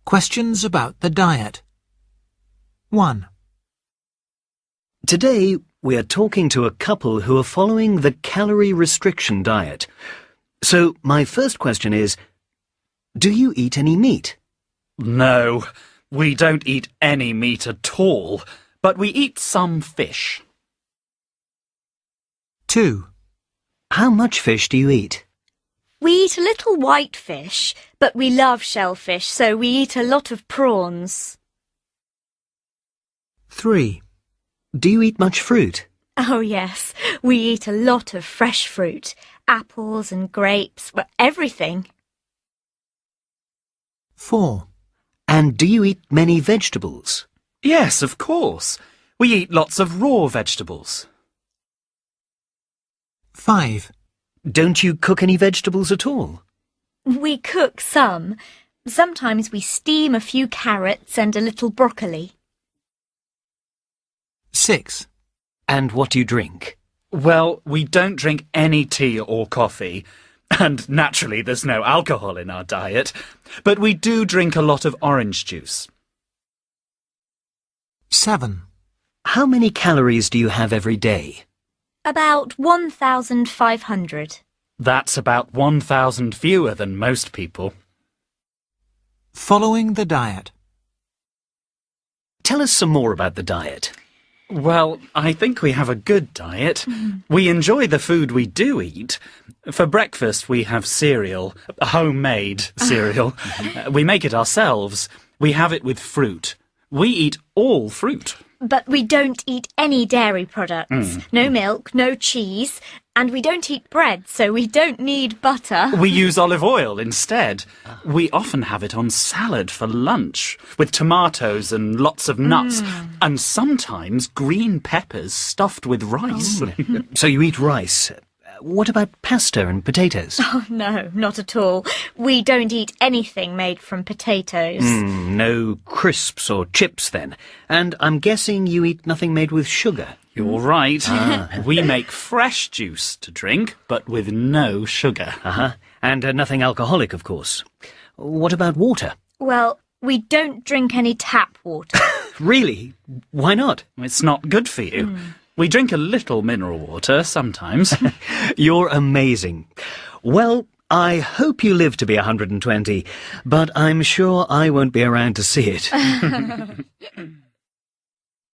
Questions about the diet. 1. Today, we are talking to a couple who are following the calorie restriction diet. So, my first question is, do you eat any meat? No, we don't eat any meat at all, but we eat some fish. 2. How much fish do you eat? We eat a little white fish, but we love shellfish, so we eat a lot of prawns. 3. Do you eat much fruit? Oh yes, we eat a lot of fresh fruit, apples and grapes, everything. 4. And do you eat many vegetables? Yes, of course. We eat lots of raw vegetables. 5. Don't you cook any vegetables at all? We cook some. Sometimes we steam a few carrots and a little broccoli. 6. And what do you drink? Well, we don't drink any tea or coffee, and naturally there's no alcohol in our diet, but we do drink a lot of orange juice. 7. How many calories do you have every day? About 1,500. That's about 1,000 fewer than most people. Following the diet. Tell us some more about the diet. Well, I think we have a good diet. We enjoy the food we do eat. For breakfast, we have cereal, homemade cereal. We make it ourselves. We have it with fruit. We eat all fruit. But we don't eat any dairy products. No milk, no cheese, and we don't eat bread, so we don't need butter. We use olive oil instead. We often have it on salad for lunch, with tomatoes and lots of nuts, and sometimes green peppers stuffed with rice. So you eat rice. What about pasta and potatoes? Oh, no, not at all. We don't eat anything made from potatoes. No crisps or chips then. And I'm guessing you eat nothing made with sugar. You're right. We make fresh juice to drink, but with no sugar. And nothing alcoholic, of course. What about water? Well, we don't drink any tap water. Really? Why not? It's not good for you. We drink a little mineral water sometimes. You're amazing. Well, I hope you live to be 120, but I'm sure I won't be around to see it.